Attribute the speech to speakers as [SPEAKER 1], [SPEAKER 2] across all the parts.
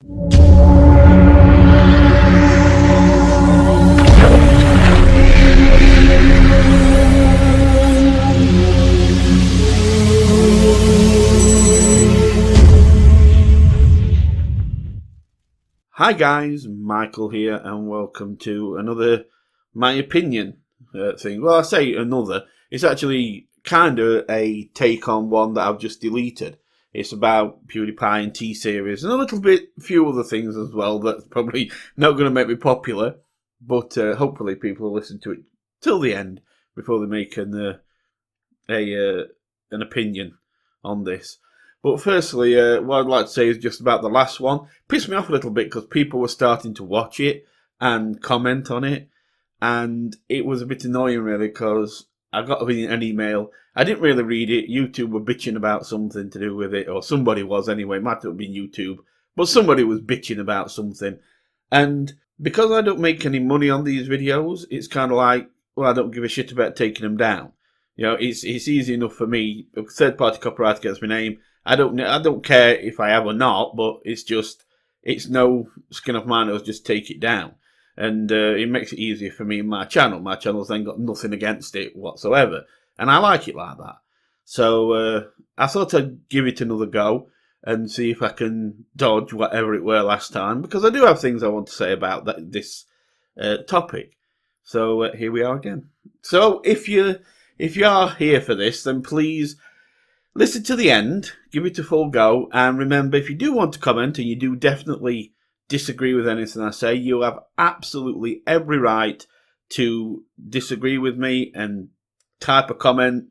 [SPEAKER 1] Hi guys, Michael here, and welcome to another my opinion thing. Well, I say another. It's actually kind of a take on one that I've just deleted. It's about PewDiePie and TSeries, and a few other things as well that's probably not going to make me popular, but hopefully people will listen to it till the end before they make an opinion on this. But firstly, what I'd like to say is just about the last one. Pissed me off a little bit because people were starting to watch it and comment on it, and it was a bit annoying really because I got an email. I didn't really read it. YouTube were bitching about something to do with it, or somebody was anyway. It might not have been YouTube, but somebody was bitching about something. And because I don't make any money on these videos, it's kind of like, well, I don't give a shit about taking them down. You know, it's easy enough for me. Third-party copyright gets my name. I don't care if I have or not, but it's no skin off my nose. Just take it down, and it makes it easier for me and my channel. My channel's then got nothing against it whatsoever, and I like it like that. So I thought I'd give it another go and see if I can dodge whatever it were last time, because I do have things I want to say about this topic. So here we are again. So if you are here for this, then please listen to the end, give it a full go, and remember, if you do want to comment and you do definitely disagree with anything I say, you have absolutely every right to disagree with me and type a comment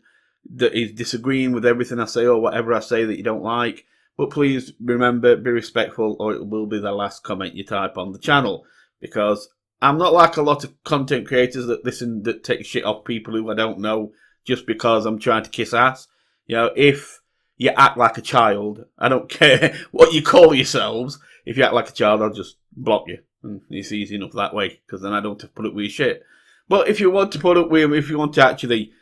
[SPEAKER 1] that is disagreeing with everything I say or whatever I say that you don't like. But please remember, be respectful, or it will be the last comment you type on the channel, because I'm not like a lot of content creators that take shit off people who I don't know just because I'm trying to kiss ass. You know, if you act like a child, I don't care what you call yourselves. If you act like a child, I'll just block you. And it's easy enough that way, because then I don't have to put up with your shit. But if you want to put up with, if you want to actually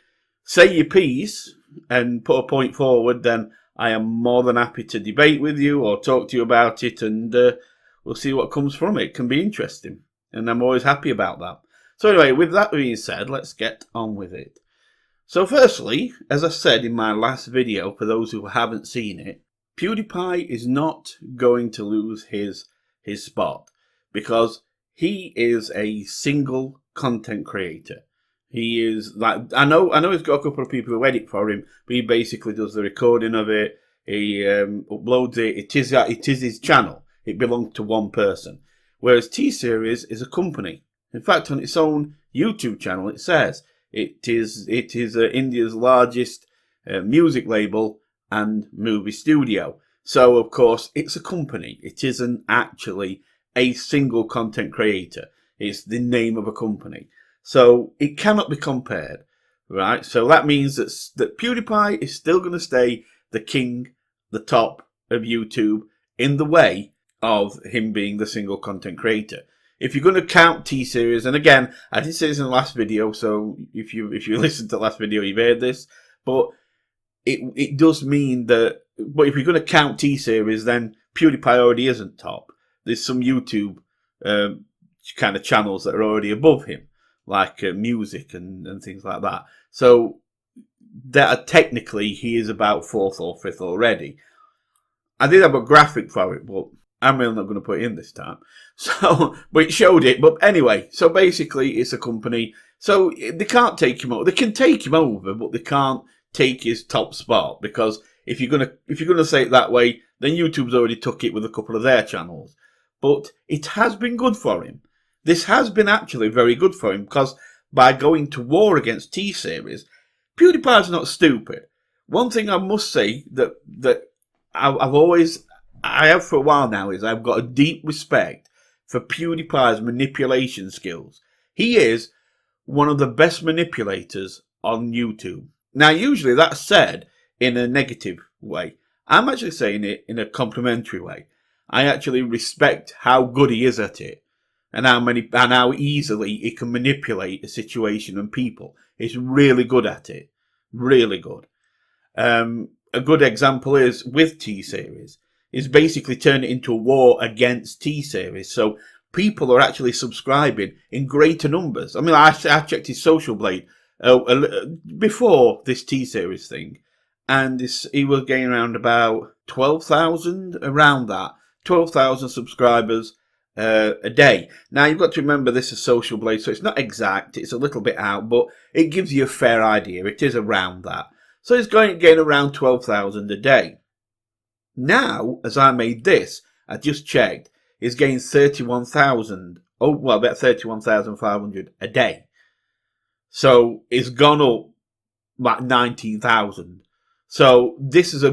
[SPEAKER 1] say your piece and put a point forward, then I am more than happy to debate with you or talk to you about it, and we'll see what comes from it. It can be interesting, and I'm always happy about that. So anyway, with that being said, let's get on with it. So firstly, as I said in my last video, for those who haven't seen it, PewDiePie is not going to lose his spot, because he is a single content creator. He is like, I know he's got a couple of people who edit for him, but he basically does the recording of it. He uploads it. It is his channel. It belongs to one person. Whereas TSeries is a company. In fact, on its own YouTube channel, it says it is India's largest music label and movie studio. So, of course, it's a company. It isn't actually a single content creator. It's the name of a company. So it cannot be compared, right? So that means that PewDiePie is still going to stay the king, the top of YouTube, in the way of him being the single content creator. If you're going to count TSeries, and again, I did say this in the last video, so if you listened to the last video, you've heard this, but it does mean that, but if you're going to count TSeries, then PewDiePie already isn't top. There's some YouTube kind of channels that are already above him, like music and things like that. So that technically he is about 4th or 5th already. I did have a graphic for it, but I'm really not going to put it in this time. So, but it showed it. But anyway, so basically it's a company. So they can't take him over. They can take him over, but they can't take his top spot, because if you're gonna say it that way, then YouTube's already took it with a couple of their channels. But it has been good for him. This has been actually very good for him, because by going to war against TSeries, PewDiePie's not stupid. One thing I must say that I have for a while now is I've got a deep respect for PewDiePie's manipulation skills. He is one of the best manipulators on YouTube. Now, usually that's said in a negative way. I'm actually saying it in a complimentary way. I actually respect how good he is at it, and how easily he can manipulate a situation and people. He's really good at it. Really good. A good example is with TSeries. is basically turned it into a war against T-Series. So people are actually subscribing in greater numbers. I mean, I checked his Social Blade before this T-Series thing, and he was getting around about 12,000, around that, 12,000 subscribers a day. Now, you've got to remember this is Social Blade, so it's not exact, it's a little bit out, but it gives you a fair idea. It is around that. So he's going to gain around 12,000 a day. Now, as I made this, I just checked, he's gained 31,000, about 31,500 a day. So it's gone up like 19,000. So this is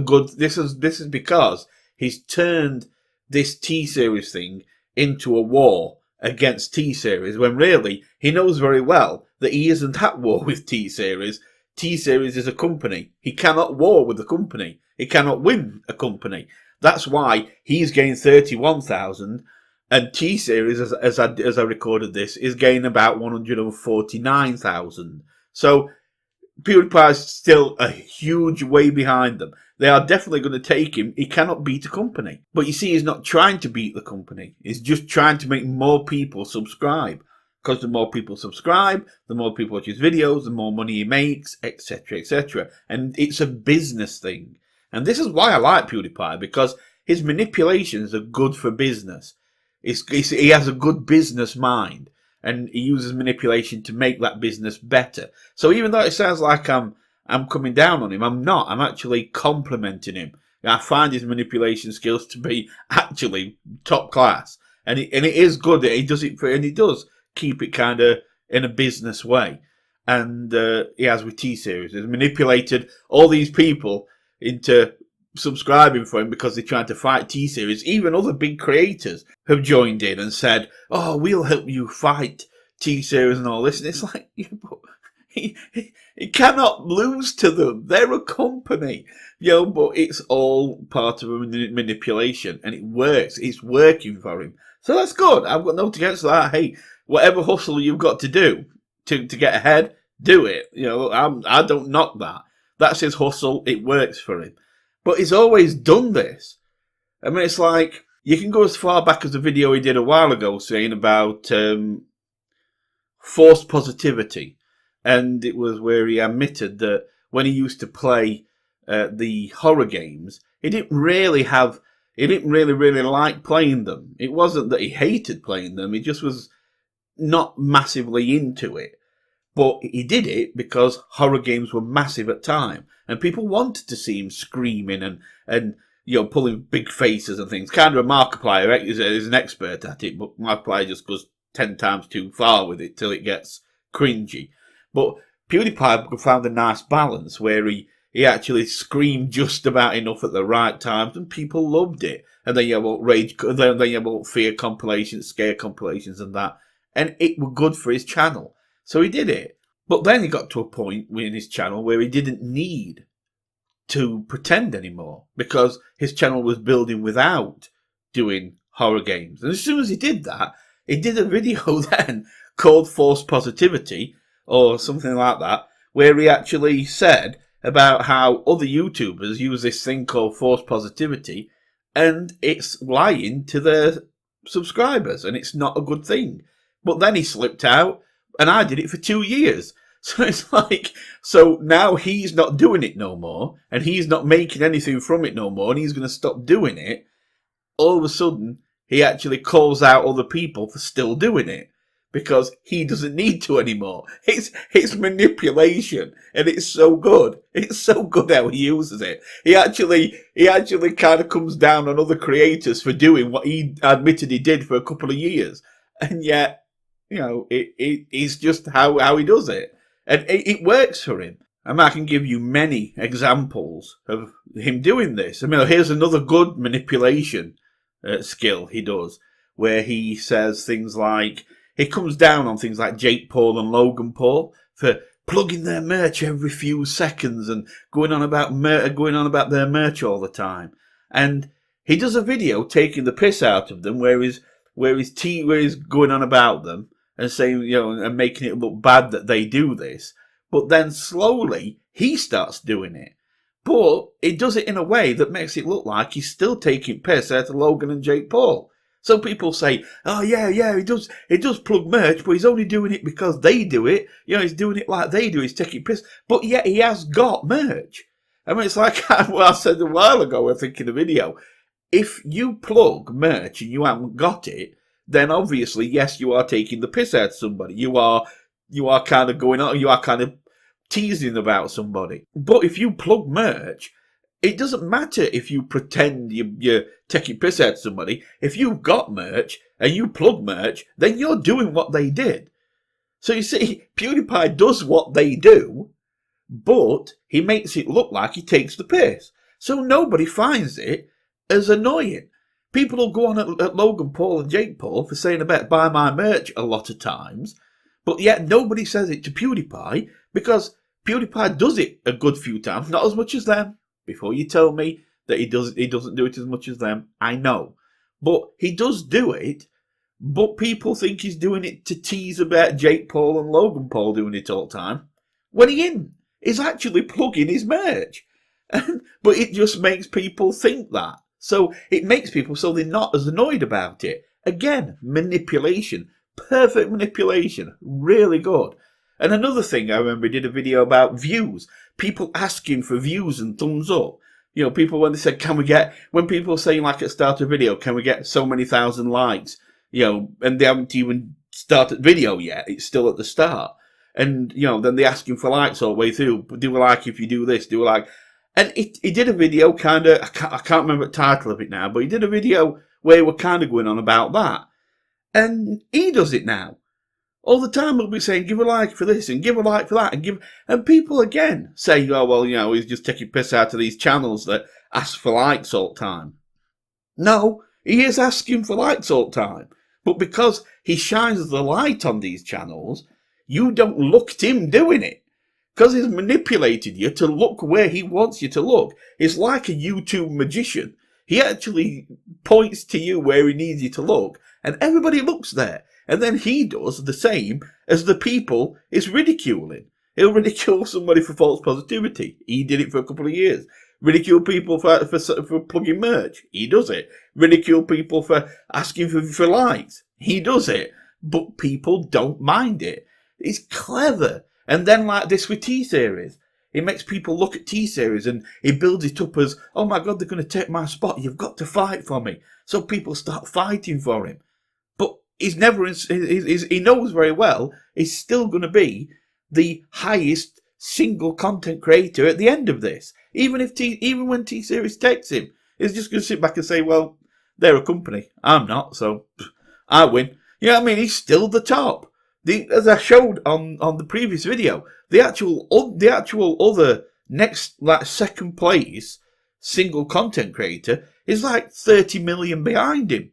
[SPEAKER 1] because he's turned this T-Series thing into a war against T-Series, when really he knows very well that he isn't at war with T-Series. T-Series is a company. He cannot war with a company. He cannot win a company. That's why he's gained 31,000, and T-Series, as I recorded this, is gaining about 149,000. So PewDiePie is still a huge way behind them. They are definitely going to take him. He cannot beat a company. But you see, he's not trying to beat the company. He's just trying to make more people subscribe. Because the more people subscribe, the more people watch his videos, the more money he makes, etc., etc. And it's a business thing. And this is why I like PewDiePie, because his manipulations are good for business. He has a good business mind. And he uses manipulation to make that business better. So even though it sounds like I'm coming down on him, I'm not. I'm actually complimenting him. I find his manipulation skills to be actually top class, and it is good that he does it and he does keep it kind of in a business way. And he has with T-Series. He's manipulated all these people into subscribing for him because they're trying to fight T-Series. Even other big creators have joined in and said, "Oh, we'll help you fight T-Series and all this." And it's like, he cannot lose to them. They're a company, but it's all part of a manipulation, and it works. It's working for him. So that's good. I've got nothing against that. Hey, whatever hustle you've got to do to get ahead, do it. I don't knock that. That's his hustle. It works for him. But he's always done this. I mean, it's like, you can go as far back as the video he did a while ago saying about forced positivity. And it was where he admitted that when he used to play the horror games, he didn't really like playing them. It wasn't that he hated playing them. He just was not massively into it. But he did it because horror games were massive at the time. And people wanted to see him screaming and pulling big faces and things. Kind of Markiplier is an expert at it, but Markiplier just goes 10 times too far with it till it gets cringy. But PewDiePie found a nice balance where he actually screamed just about enough at the right times, and people loved it. And then you have rage, then you have fear compilations, scare compilations, and that. And it was good for his channel. So he did it. But then he got to a point in his channel where he didn't need to pretend anymore, because his channel was building without doing horror games. And as soon as he did that, he did a video then called Forced Positivity, or something like that, where he actually said about how other YouTubers use this thing called Forced Positivity, and it's lying to their subscribers, and it's not a good thing. But then he slipped out, and I did it for 2 years. So it's like, so now he's not doing it no more, and he's not making anything from it no more, and he's going to stop doing it. All of a sudden, he actually calls out other people for still doing it, because he doesn't need to anymore. It's manipulation, and it's so good. It's so good how he uses it. He actually kind of comes down on other creators for doing what he admitted he did for a couple of years, and yet, it's just how he does it. And it works for him. I mean, I can give you many examples of him doing this. I mean, here's another good manipulation skill he does, where he says things like, he comes down on things like Jake Paul and Logan Paul for plugging their merch every few seconds and going on about their merch all the time. And he does a video taking the piss out of them, where he's going on about them and saying, and making it look bad that they do this. But then slowly he starts doing it. But he does it in a way that makes it look like he's still taking piss out of Logan and Jake Paul. So people say, oh yeah, he does plug merch, but he's only doing it because they do it. He's doing it like they do, he's taking piss. But yet he has got merch. I mean, it's like what I said a while ago, I think in the video. If you plug merch and you haven't got it, then obviously, yes, you are taking the piss out of somebody. You are kind of going on, you are kind of teasing about somebody. But if you plug merch, it doesn't matter if you pretend you're taking piss out of somebody. If you've got merch and you plug merch, then you're doing what they did. So you see, PewDiePie does what they do, but he makes it look like he takes the piss. So nobody finds it as annoying. People will go on at Logan Paul and Jake Paul for saying about buy my merch a lot of times, but yet nobody says it to PewDiePie because PewDiePie does it a good few times, not as much as them. Before you tell me that he doesn't do it as much as them, I know. But he does do it, but people think he's doing it to tease about Jake Paul and Logan Paul doing it all the time. When he isn't. He's actually plugging his merch. But it just makes people think that. So it makes people so they're not as annoyed about it. Again, manipulation. Perfect manipulation. Really good. And another thing, I remember he did a video about views. People asking for views and thumbs up. People when they said, when people are saying like at the start of a video, can we get so many thousand likes? And they haven't even started the video yet. It's still at the start. And, then they're asking for likes all the way through. Do a like if you do this, do a like. And he did a video kind of, I can't remember the title of it now, but he did a video where he were kind of going on about that. And he does it now. All the time he'll be saying, give a like for this and give a like for that. And people again say, oh, well, he's just taking piss out of these channels that ask for likes all the time. No, he is asking for likes all the time. But because he shines the light on these channels, you don't look at him doing it. Because he's manipulated you to look where he wants you to look. It's like a YouTube magician. He actually points to you where he needs you to look, and everybody looks there. And then he does the same as the people is ridiculing. He'll ridicule somebody for false positivity. He did it for a couple of years. Ridicule people for plugging merch. He does it. Ridicule people for asking for likes. He does it. But people don't mind it. It's clever. And then like this with TSeries. He makes people look at TSeries and he builds it up as, oh my God, they're going to take my spot. You've got to fight for me. So people start fighting for him. But he knows very well he's still going to be the highest single content creator at the end of this. Even when TSeries takes him, he's just going to sit back and say, well, they're a company. I'm not, so I win. You know what I mean? He's still the top. As I showed on the previous video, the actual other next, like second place single content creator is like 30 million behind him.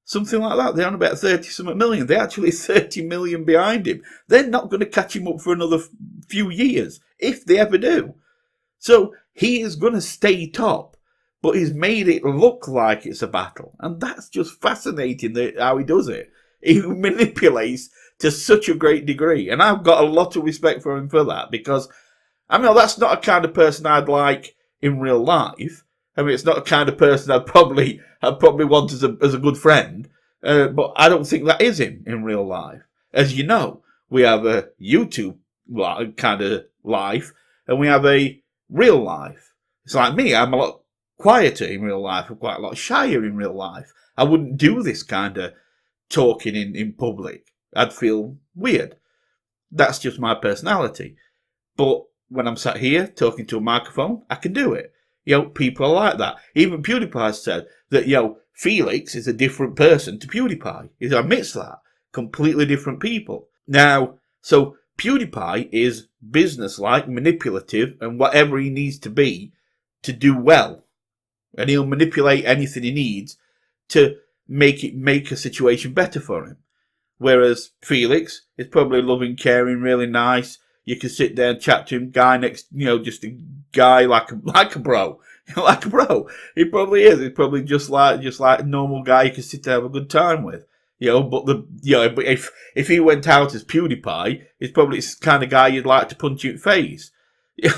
[SPEAKER 1] Something like that. They're on about 30-something million. They're actually 30 million behind him. They're not going to catch him up for another few years, if they ever do. So he is going to stay top, but he's made it look like it's a battle. And that's just fascinating how he does it. He manipulates to such a great degree. And I've got a lot of respect for him for that, because, I mean, that's not a kind of person I'd like in real life. I mean, it's not a kind of person I'd probably want as a good friend. But I don't think that is him in real life. As you know, we have a YouTube kind of life, and we have a real life. It's like me, I'm a lot quieter in real life. I'm quite a lot shyer in real life. I wouldn't do this kind of talking in public. I'd feel weird. That's just my personality. But when I'm sat here talking to a microphone, I can do it. People are like that. Even PewDiePie said that, Felix is a different person to PewDiePie. He admits that. Completely different people. Now, so PewDiePie is business-like, manipulative, and whatever he needs to be to do well. And he'll manipulate anything he needs to make a situation better for him. Whereas Felix is probably loving, caring, really nice. You can sit there and chat to him, guy next, just a guy like a bro. Like a bro. He probably is. He's probably just like a normal guy you can sit there and have a good time with. But if he went out as PewDiePie, he's probably the kind of guy you'd like to punch in the face.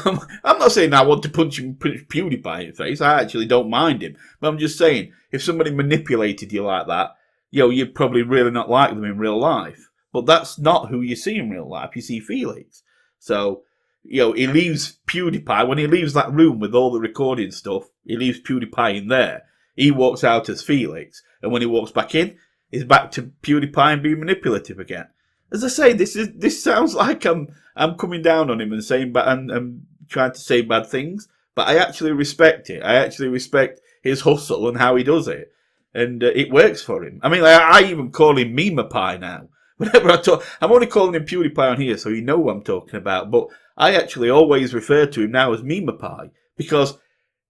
[SPEAKER 1] I'm not saying I want to punch PewDiePie in the face. I actually don't mind him. But I'm just saying, if somebody manipulated you like that, you'd probably really not like them in real life. But that's not who you see in real life. You see Felix. So, he leaves PewDiePie, when he leaves that room with all the recording stuff, he leaves PewDiePie in there. He walks out as Felix. And when he walks back in, he's back to PewDiePie and being manipulative again. As I say, this sounds like I'm coming down on him and saying and trying to say bad things, but I actually respect it. I actually respect his hustle and how he does it, and it works for him. I mean, I even call him Meme-Pie now. Whenever I talk, I'm only calling him PewDiePie on here, so you know what I'm talking about. But I actually always refer to him now as Meme-Pie because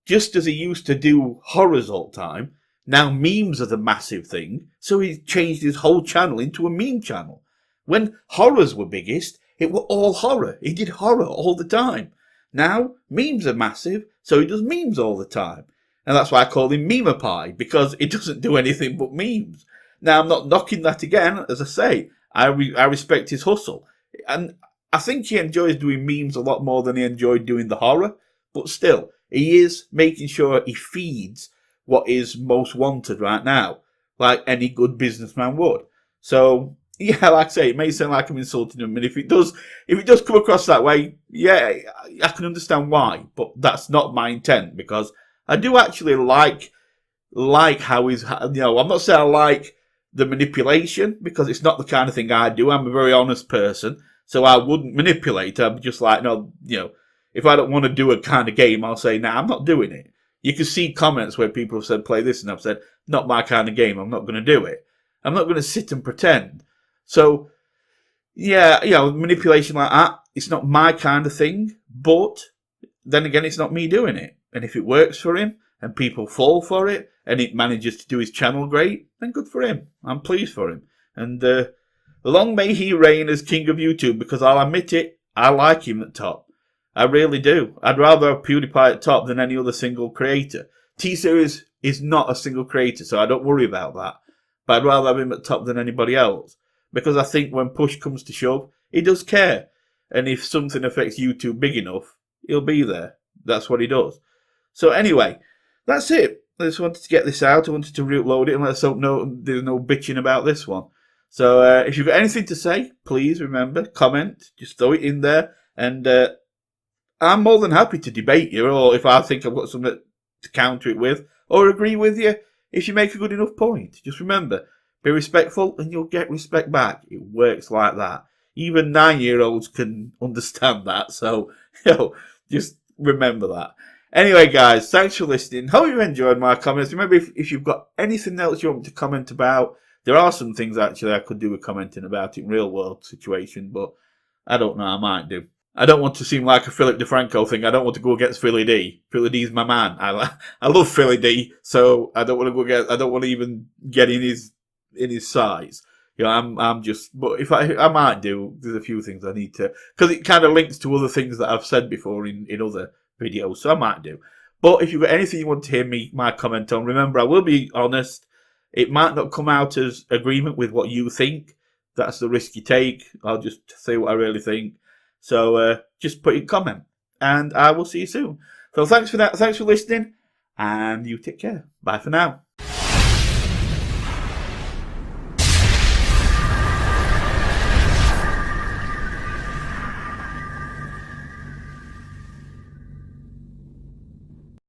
[SPEAKER 1] just as he used to do horrors all the time, now memes are the massive thing. So he changed his whole channel into a meme channel. When horrors were biggest, it were all horror. He did horror all the time. Now, memes are massive, so he does memes all the time. And that's why I call him Meme-Pie, because he doesn't do anything but memes. Now, I'm not knocking that again. As I say, I respect his hustle. And I think he enjoys doing memes a lot more than he enjoyed doing the horror. But still, he is making sure he feeds what is most wanted right now, like any good businessman would. So, yeah, like I say, it may sound like I'm insulting him, and if it does come across that way, yeah, I can understand why, but that's not my intent, because I do actually like how he's, I'm not saying I like the manipulation, because it's not the kind of thing I do. I'm a very honest person, so I wouldn't manipulate. I'm just like, no, if I don't want to do a kind of game, I'll say, nah, I'm not doing it. You can see comments where people have said, play this, and I've said, not my kind of game, I'm not going to do it. I'm not going to sit and pretend. So, yeah, manipulation like that, it's not my kind of thing, but then again, it's not me doing it. And if it works for him, and people fall for it, and it manages to do his channel great, then good for him. I'm pleased for him. And long may he reign as king of YouTube, because I'll admit it, I like him at top. I really do. I'd rather have PewDiePie at top than any other single creator. TSeries is not a single creator, so I don't worry about that. But I'd rather have him at top than anybody else. Because I think when push comes to shove, he does care. And if something affects YouTube big enough, he'll be there. That's what he does. So anyway, that's it. I just wanted to get this out. I wanted to re-upload it, and let's hope there's no bitching about this one. So if you've got anything to say, please remember, comment. Just throw it in there. And I'm more than happy to debate you, or if I think I've got something to counter it with, or agree with you if you make a good enough point. Just remember, be respectful and you'll get respect back. It works like that. Even 9-year-olds can understand that. So, just remember that. Anyway, guys, thanks for listening. Hope you enjoyed my comments. Remember, if you've got anything else you want me to comment about, there are some things actually I could do with commenting about in real world situation, but I don't know, I might do. I don't want to seem like a Philip DeFranco thing. I don't want to go against Philly D. Philly D's my man. I love Philly D, so I don't want to go against, I don't want to even get in his size. I'm just, but if I might do, there's a few things I need to, because it kind of links to other things that I've said before in other videos, so I might do. But if you've got anything you want to hear my comment on, remember, I will be honest. It might not come out as agreement with what you think. That's the risk you take. I'll just say what I really think. So just put your comment, and I will see you soon. So thanks for that. Thanks for listening, and you take care. Bye for now.